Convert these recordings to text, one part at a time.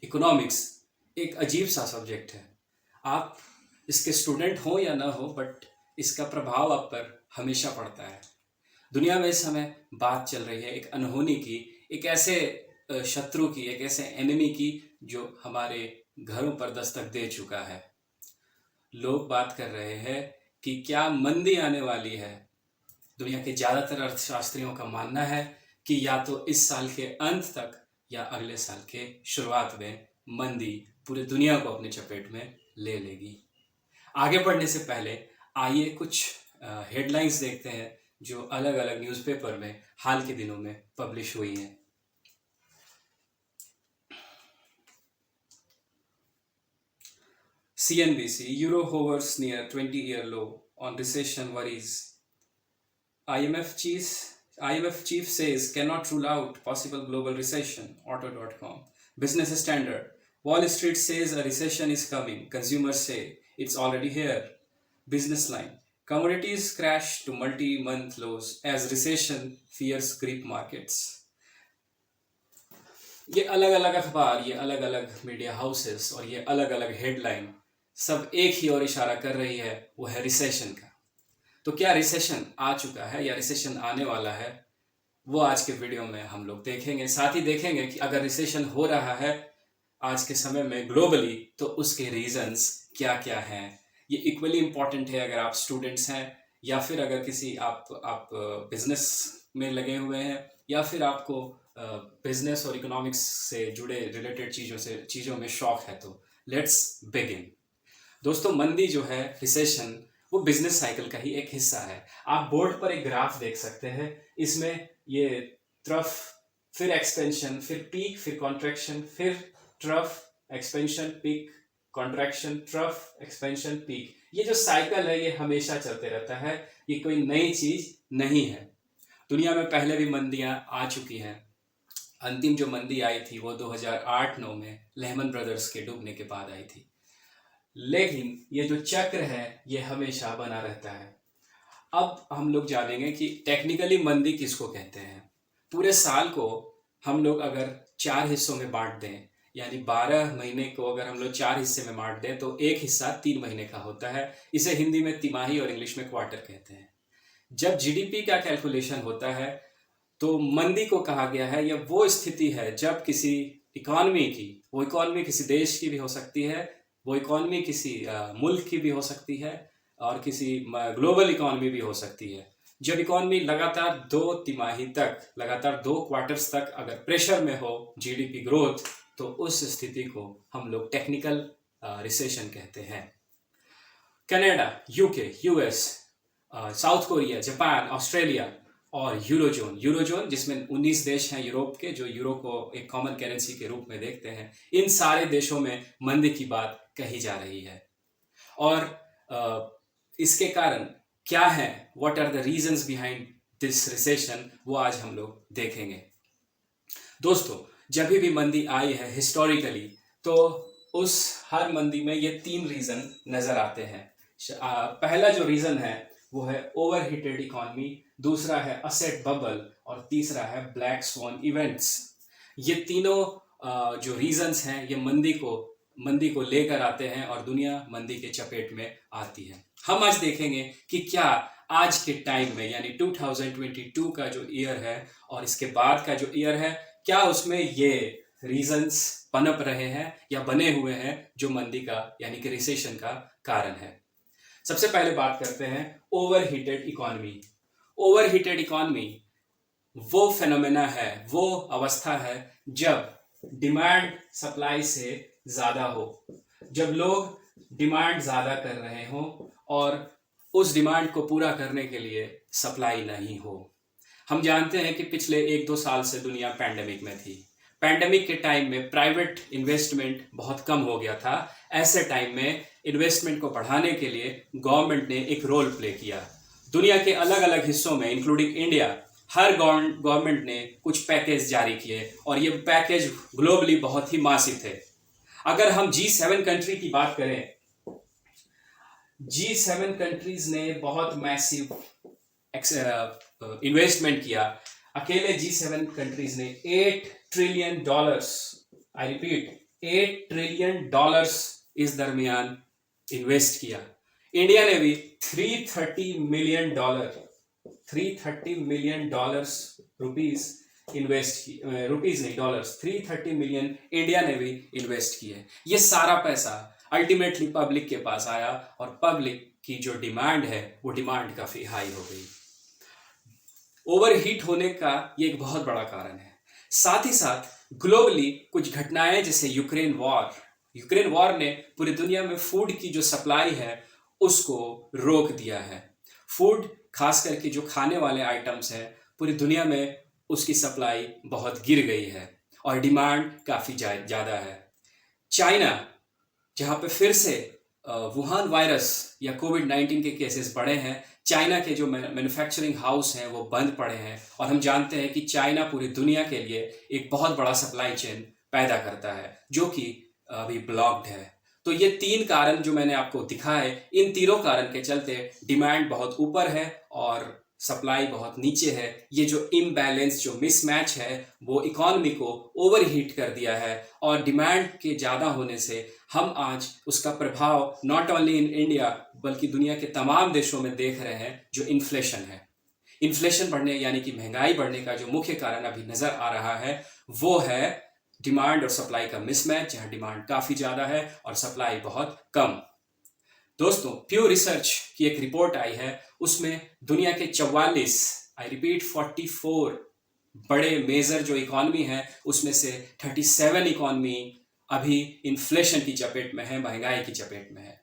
Economics एक अजीब सा सब्जेक्ट है। आप इसके स्टूडेंट हो या ना हो, बट इसका प्रभाव आप पर हमेशा पड़ता है। दुनिया में इस समय बात चल रही है एक अनहोनी की, एक ऐसे शत्रु की, एक ऐसे एनिमी की जो हमारे घरों पर दस्तक दे चुका है। लोग बात कर रहे हैं कि क्या मंदी आने वाली है। दुनिया के ज़्यादातर अर्थशास्त्रियों का मानना है कि या तो इस साल के अंत तक या अगले साल के शुरुआत में मंदी पूरी दुनिया को अपने चपेट में ले लेगी। आगे बढ़ने से पहले आइए कुछ हेडलाइंस देखते हैं जो अलग अलग न्यूज़पेपर में हाल के दिनों में पब्लिश हुई हैं। CNBC, Euro hovers near 20-year low on recession worries. IMF chief says cannot rule out possible global recession. Auto.com. Business Standard. Wall Street says a recession is coming. Consumers say it's already here. Business Line. Commodities crash to multi-month lows as recession fears grip markets. ये अलग अलग अखबार, ये अलग अलग media houses और ये अलग अलग हेडलाइन सब एक ही ओर इशारा कर रही है, वो है रिसेशन का। तो क्या रिसेशन आ चुका है या रिसेशन आने वाला है, वो आज के वीडियो में हम लोग देखेंगे। साथ ही देखेंगे कि अगर रिसेशन हो रहा है आज के समय में ग्लोबली, तो उसके रीजंस क्या क्या हैं। ये इक्वली इम्पॉर्टेंट है अगर आप स्टूडेंट्स हैं या फिर अगर किसी आप बिजनेस में लगे हुए हैं या फिर आपको बिजनेस और इकोनॉमिक्स से जुड़े रिलेटेड चीज़ों में शौक है। तो लेट्स बिगिन। दोस्तों, मंदी जो है, रिसेशन, वो बिजनेस साइकिल का ही एक हिस्सा है। आप बोर्ड पर एक ग्राफ देख सकते हैं। इसमें ये ट्रफ, फिर एक्सपेंशन, फिर पीक, फिर कॉन्ट्रैक्शन, फिर trough, expansion, peak, contraction, trough, expansion, peak. ये जो साइकिल है ये हमेशा चलते रहता है, ये कोई नई चीज नहीं है। दुनिया में पहले भी मंदियां आ चुकी हैं। अंतिम जो मंदी आई थी वो 2008-9 में लेहमन ब्रदर्स के डूबने के बाद आई थी। लेकिन ये जो चक्र है ये हमेशा बना रहता है। अब हम लोग जानेंगे कि टेक्निकली मंदी किसको कहते हैं। पूरे साल को हम लोग अगर 4 हिस्सों में बांट दें, यानी 12 महीने को अगर हम लोग 4 हिस्से में बांट दें, तो एक हिस्सा 3 महीने का होता है। इसे हिंदी में तिमाही और इंग्लिश में क्वार्टर कहते हैं। जब जीडीपी का कैलकुलेशन होता है तो मंदी को कहा गया है, यह वो स्थिति है जब किसी इकॉनमी की, वो इकॉनमी किसी देश की भी हो सकती है, वो इकॉनमी किसी मुल्क की भी हो सकती है और किसी ग्लोबल इकॉनमी भी हो सकती है। जब इकॉनमी लगातार 2 तिमाही तक, लगातार 2 क्वार्टर्स तक अगर प्रेशर में हो जीडीपी ग्रोथ, तो उस स्थिति को हम लोग टेक्निकल रिसेशन कहते हैं। Canada, UK, US, south Korea, Japan, Australia और यूरोजोन जिसमें 19 देश हैं यूरोप के, जो यूरो को एक कॉमन करेंसी के रूप में देखते हैं। इन सारे देशों में मंदी की बात कही जा रही है और इसके कारण क्या है, what are the reasons behind this recession, वो आज हम लोग देखेंगे। दोस्तों, जब भी मंदी आई है हिस्टोरिकली, तो उस हर मंदी में ये 3 रीजन नजर आते हैं। पहला जो रीजन है वो है ओवरहीटेड इकॉनमी, दूसरा है असेट बबल और तीसरा है ब्लैक स्वॉन इवेंट्स। ये तीनों जो रीजंस हैं ये मंदी को लेकर आते हैं और दुनिया मंदी के चपेट में आती है। हम आज देखेंगे कि क्या आज के टाइम में, यानी 2022 का जो ईयर है और इसके बाद का जो ईयर है, क्या उसमें ये रीजंस पनप रहे हैं या बने हुए हैं जो मंदी का यानी कि रिसेशन का कारण है। सबसे पहले बात करते हैं ओवरहीटेड इकॉनमी। ओवरहीटेड इकॉनमी वो फेनोमेना है, वो अवस्था है जब डिमांड सप्लाई से ज्यादा हो, जब लोग डिमांड ज्यादा कर रहे हो और उस डिमांड को पूरा करने के लिए सप्लाई नहीं हो। हम जानते हैं कि पिछले 1-2 साल से दुनिया पैंडेमिक में थी। पैंडेमिक के टाइम में प्राइवेट इन्वेस्टमेंट बहुत कम हो गया था। ऐसे टाइम में इन्वेस्टमेंट को बढ़ाने के लिए गवर्नमेंट ने एक रोल प्ले किया। दुनिया के अलग अलग हिस्सों में इंक्लूडिंग इंडिया, हर गवर्नमेंट ने कुछ पैकेज जारी किए और ये पैकेज ग्लोबली बहुत ही मासिव थे। अगर हम G7 कंट्री की बात करें, G7 कंट्रीज ने बहुत मैसिव इन्वेस्टमेंट किया। अकेले G7 कंट्रीज ने $8 trillion, I repeat 8 trillion dollars इस दरमियान इन्वेस्ट किया। इंडिया ने भी 330 मिलियन डॉलर्स रुपीस इन्वेस्ट की, रुपीस नहीं डॉलर्स, 330 मिलियन इंडिया ने भी इन्वेस्ट किए। ये सारा पैसा अल्टीमेटली पब्लिक के पास आया और पब्लिक की जो डिमांड है वो डिमांड काफी हाई हो गई। ओवरहीट होने का ये एक बहुत बड़ा कारण है। साथ ही साथ ग्लोबली कुछ घटनाएं जैसे यूक्रेन वॉर ने पूरी दुनिया में फूड की जो सप्लाई है उसको रोक दिया है। फूड खास करके जो खाने वाले आइटम्स हैं पूरी दुनिया में उसकी सप्लाई बहुत गिर गई है और डिमांड काफ़ी ज़्यादा है। चाइना, जहाँ पे फिर से वुहान वायरस या कोविड-19 के केसेस बढ़े हैं, चाइना के जो मैन्युफैक्चरिंग हाउस हैं वो बंद पड़े हैं और हम जानते हैं कि चाइना पूरी दुनिया के लिए एक बहुत बड़ा सप्लाई चेन पैदा करता है जो कि अभी ब्लॉक्ड है। तो ये 3 कारण जो मैंने आपको दिखाए, इन तीनों कारण के चलते डिमांड बहुत ऊपर है और सप्लाई बहुत नीचे है। ये जो इम्बैलेंस, जो मिसमैच है वो इकॉनमी को ओवरहीट कर दिया है और डिमांड के ज़्यादा होने से हम आज उसका प्रभाव नॉट ओनली इन इंडिया बल्कि दुनिया के तमाम देशों में देख रहे हैं। जो इन्फ्लेशन है, इन्फ्लेशन बढ़ने यानी कि महंगाई बढ़ने का जो मुख्य कारण अभी नज़र आ रहा है वो है डिमांड और सप्लाई का मिसमैच, जहाँ डिमांड काफ़ी ज़्यादा है और सप्लाई बहुत कम। दोस्तों, प्यू रिसर्च की एक रिपोर्ट आई है, उसमें दुनिया के 44 बड़े मेजर जो इकॉनमी है उसमें से 37 इकॉनमी अभी इन्फ्लेशन की चपेट में है, महंगाई की चपेट में है।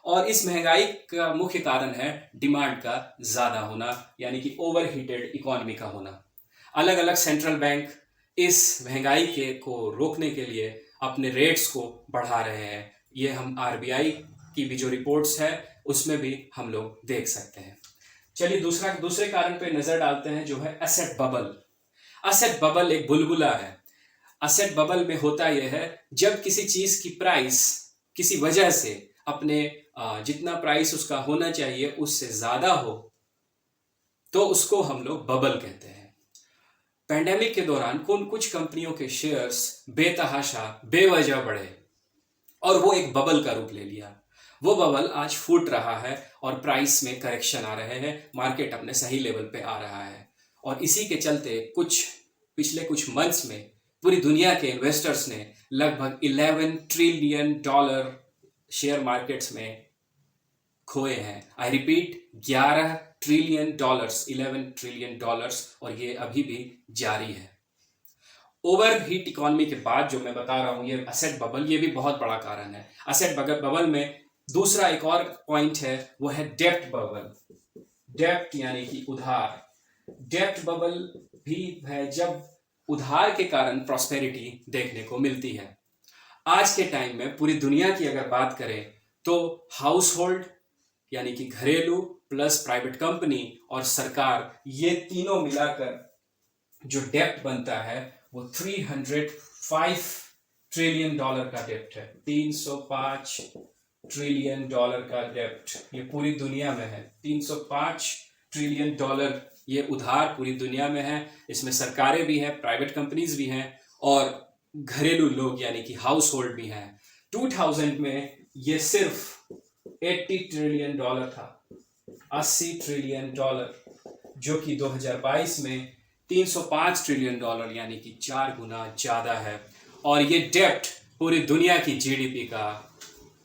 और इस महंगाई का मुख्य कारण है डिमांड का ज़्यादा होना, यानी कि ओवरहीटेड इकॉनमी का होना। अलग अलग सेंट्रल बैंक इस महंगाई को रोकने के लिए अपने रेट्स को बढ़ा रहे हैं। ये हम आरबीआई की भी जो रिपोर्ट्स है उसमें भी हम लोग देख सकते हैं। चलिए दूसरे कारण पे नजर डालते हैं जो है एसेट बबल। एसेट बबल एक बुलबुला है। एसेट बबल में होता यह है जब किसी चीज की प्राइस किसी वजह से अपने जितना प्राइस उसका होना चाहिए उससे ज्यादा हो तो उसको हम लोग बबल कहते हैं। पैंडेमिक के दौरान कुछ कंपनियों के शेयर्स बेतहाशा बेवजह बढ़े और वो एक बबल का रूप ले लिया। वो बबल आज फूट रहा है और प्राइस में करेक्शन आ रहे हैं, मार्केट अपने सही लेवल पे आ रहा है। और इसी के चलते पिछले कुछ मंथ्स में पूरी दुनिया के इन्वेस्टर्स ने लगभग 11 ट्रिलियन डॉलर शेयर मार्केट्स में खोए हैं। I repeat, 11 trillion dollars, 11 trillion dollars, और ये अभी भी जारी है। ओवरहीट इकॉनमी के बाद जो मैं बता रहा हूँ ये एसेट बबल, ये भी बहुत बड़ा कारण है। एसेट बबल में दूसरा एक और पॉइंट है वो है डेप्ट बबल। डेप्ट यानी कि उधार। डेप्ट बबल भी है जब उधार के कारण प्रॉस्पेरिटी देखने को मिलती है। आज के टाइम में पूरी दुनिया की अगर बात करें तो हाउस होल्ड यानी कि घरेलू प्लस प्राइवेट कंपनी और सरकार, ये तीनों मिलाकर जो डेप्ट बनता है वो 305 ट्रिलियन डॉलर का डेप्ट है। 305 ट्रिलियन डॉलर का डेप्ट ये पूरी दुनिया में है। 305 ट्रिलियन डॉलर ये उधार पूरी दुनिया में है। इसमें सरकारें भी हैं, प्राइवेट कंपनीज भी हैं और घरेलू लोग यानी कि हाउस होल्ड भी हैं। 2000 में ये सिर्फ 80 ट्रिलियन डॉलर था, 80 ट्रिलियन डॉलर, जो कि 2022 में 305 ट्रिलियन डॉलर यानी कि 4 गुना ज़्यादा है। और ये डेप्ट पूरी दुनिया की जीडीपी का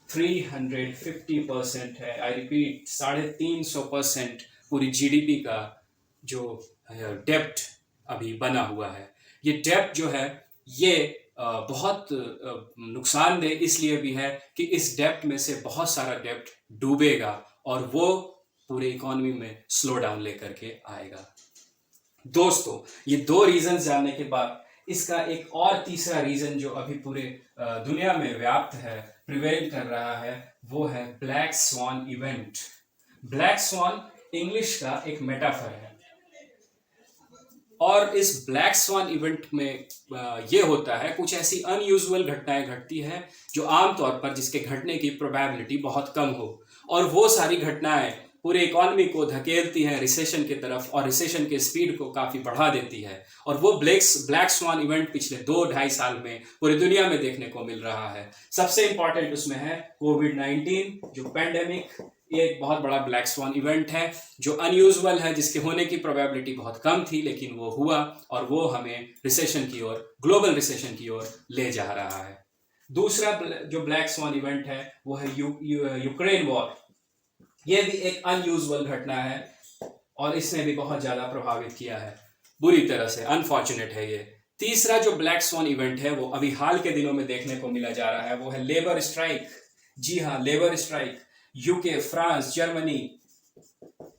350% है। आई रिपीट, 350% पूरी जीडीपी का जो डेप्ट अभी बना हुआ है। ये डेप्ट जो है ये बहुत नुकसानदेह इसलिए भी है कि इस डेप्ट में से बहुत सारा डेप्ट डूबेगा और वो पूरे इकोनॉमी में स्लो डाउन लेकर के आएगा। दोस्तों, ये 2 रीजन जानने के बाद इसका एक और तीसरा रीजन जो अभी पूरे दुनिया में व्याप्त है, प्रिवेल कर रहा है, वो है black swan event. Black swan English का एक मेटाफर है और इस ब्लैक स्वान इवेंट में ये होता है कुछ ऐसी अनयूजुअल घटनाएं घटती हैं जो आमतौर पर जिसके घटने की प्रोबेबिलिटी बहुत कम हो, और वो सारी घटनाएं पूरे इकोनॉमी को धकेलती हैं रिसेशन की तरफ और रिसेशन के स्पीड को काफ़ी बढ़ा देती है। और वो ब्लैक स्वान इवेंट पिछले 2-2.5 साल में पूरी दुनिया में देखने को मिल रहा है। सबसे इंपॉर्टेंट उसमें है कोविड-19 जो पैंडेमिक। ये एक बहुत बड़ा ब्लैक स्वान इवेंट है जो अनयूजुअल है, जिसके होने की प्रोबेबिलिटी बहुत कम थी, लेकिन वो हुआ और वो हमें रिसेशन की ओर, ग्लोबल रिसेशन की ओर ले जा रहा है। दूसरा जो ब्लैक स्वान इवेंट है वो है यूक्रेन वॉर। ये भी एक अनयूजुअल घटना है और इसने भी बहुत ज्यादा प्रभावित किया है, बुरी तरह से। अनफॉर्चुनेट है ये। तीसरा जो ब्लैक स्वान इवेंट है वो अभी हाल के दिनों में देखने को मिला जा रहा है, वो है लेबर स्ट्राइक। जी हाँ, labour strike. UK, France, Germany,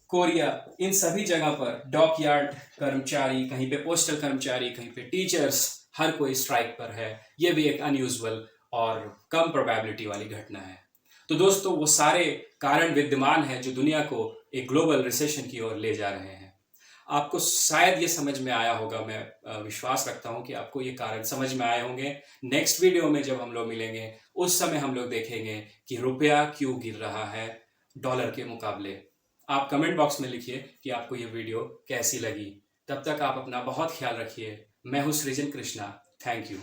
Korea, इन सभी जगह पर डॉकयार्ड कर्मचारी, कहीं पे पोस्टल कर्मचारी, कहीं पे टीचर्स, हर कोई स्ट्राइक पर है। ये भी एक अनयूजुअल और कम प्रोबेबिलिटी वाली घटना है। तो दोस्तों, वो सारे कारण विद्यमान हैं जो दुनिया को एक ग्लोबल रिसेशन की ओर ले जा रहे हैं। आपको शायद ये समझ में आया होगा, मैं विश्वास रखता हूँ कि आपको ये कारण समझ में आए होंगे। नेक्स्ट वीडियो में जब हम लोग मिलेंगे उस समय हम लोग देखेंगे कि रुपया क्यों गिर रहा है डॉलर के मुकाबले। आप कमेंट बॉक्स में लिखिए कि आपको ये वीडियो कैसी लगी। तब तक आप अपना बहुत ख्याल रखिए। मैं हूँ सृजन कृष्णा। Thank you.